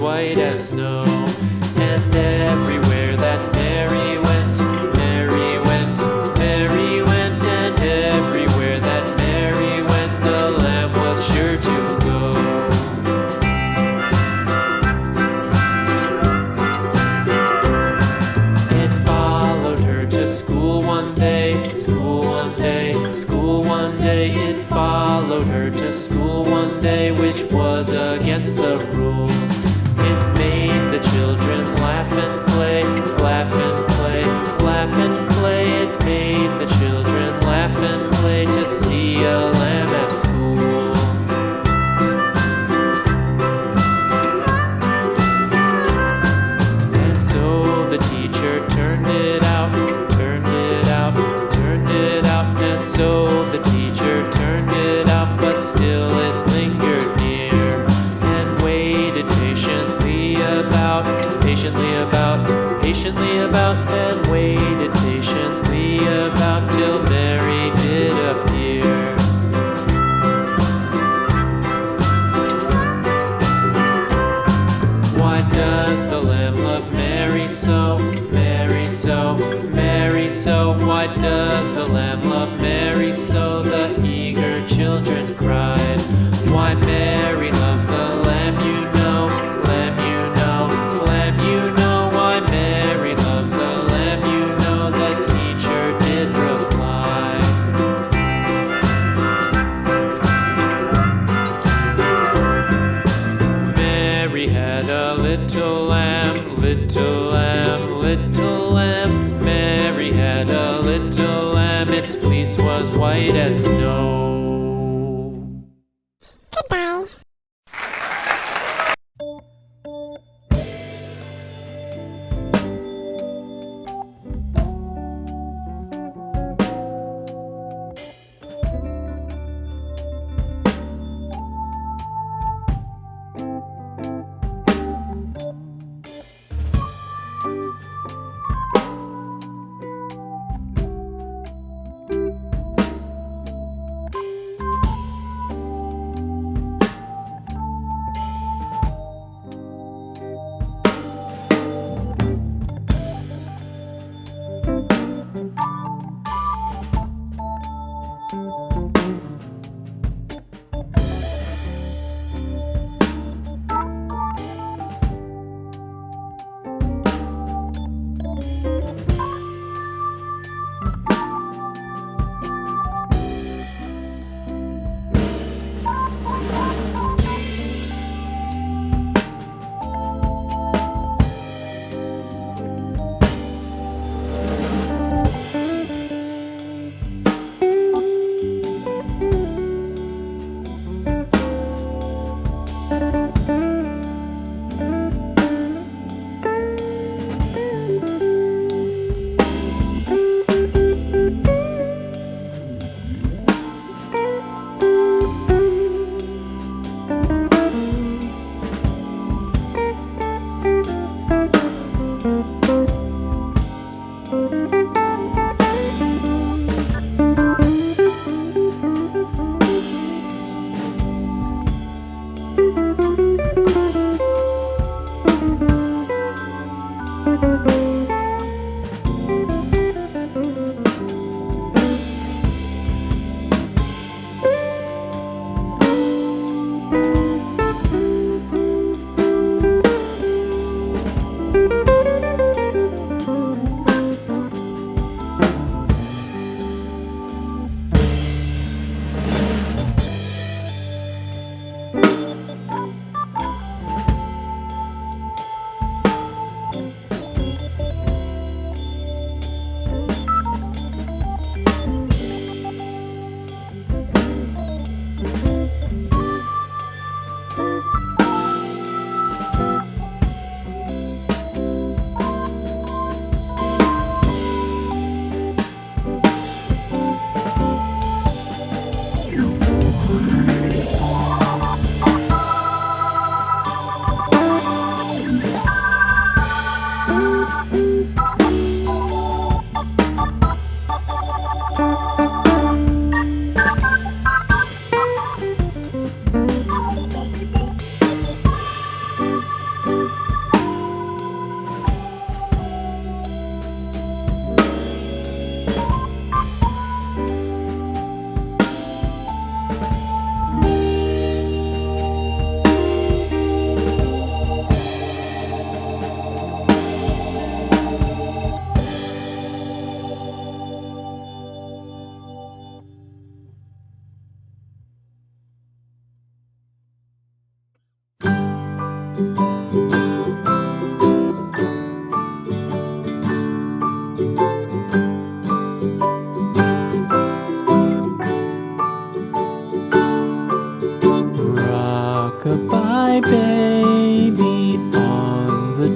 white as snow. And everywhere that Mary went, Mary went, Mary went, and everywhere that Mary went, the lamb was sure to go. It followed her to school one day, school one day, school one day. It followed her to school one day, which was against the rules. It made the children laugh and play, laugh and play, laugh and play. It made the children laugh and play to see a lamb at school. And so the teacher turned it out, turned it out, turned it out. And so the teacher turned it out, but still it lingered near and waited patiently about, patiently about, and waited patiently about till Mary did appear. Why does the lamb love Mary so, Mary so, Mary so? Why does the lamb love Mary so? The eager children cried. Why Mary loves the lamb, you know, lamb, you know, lamb, you know. Why Mary loves the lamb, you know, the teacher did reply. Mary had a little lamb, little lamb, little lamb. Mary had a little lamb, its fleece was white as snow. Goodbye.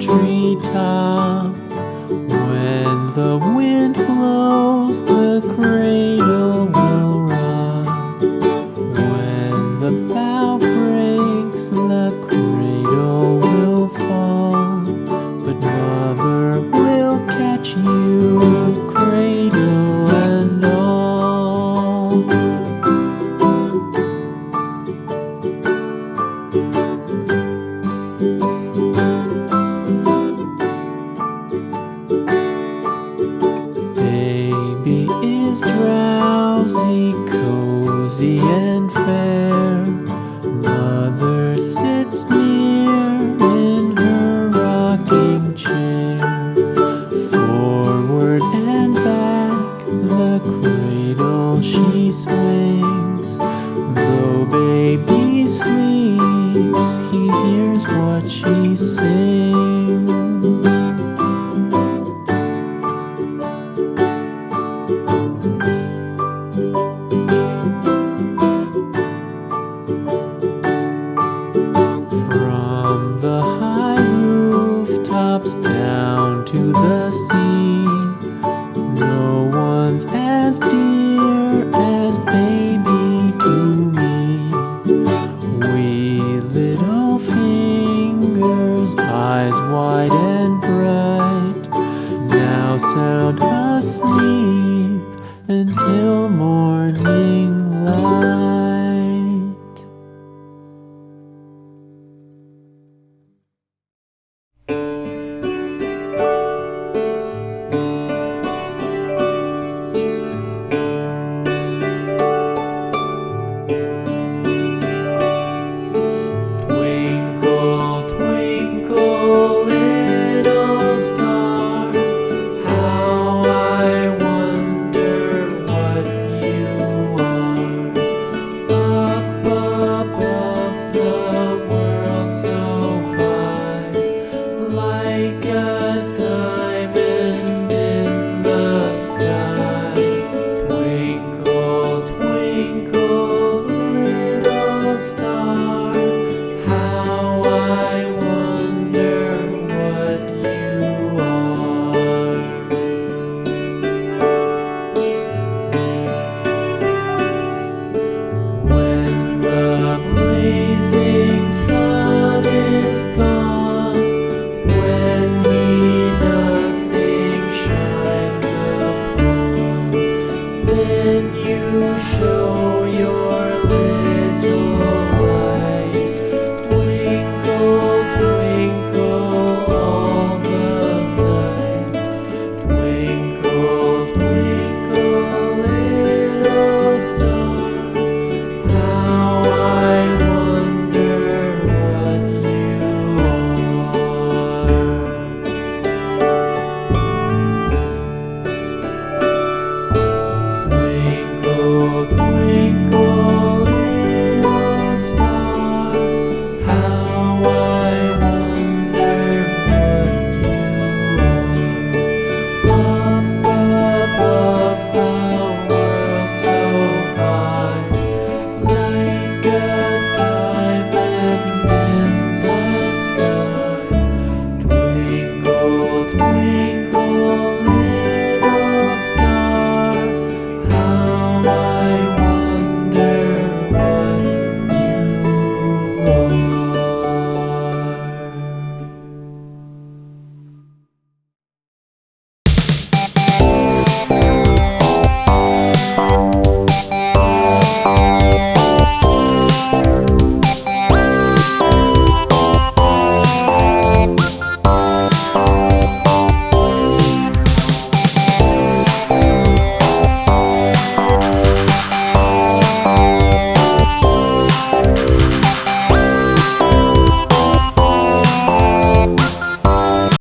treetop. When the wind blows, the cradle will rock. When the bough breaks, the cradle will fall. But Mother will catch you, cradle and all. Baby is drowsy, cozy and fair. Mother sits near in her rocking chair. Forward and back, the cradle she swings. Though baby sleeps, he hears what she sings. From the high rooftops down to the sea, no one's as dear as baby to me. Wee little fingers, eyes wide and bright, now sound asleep until morning light.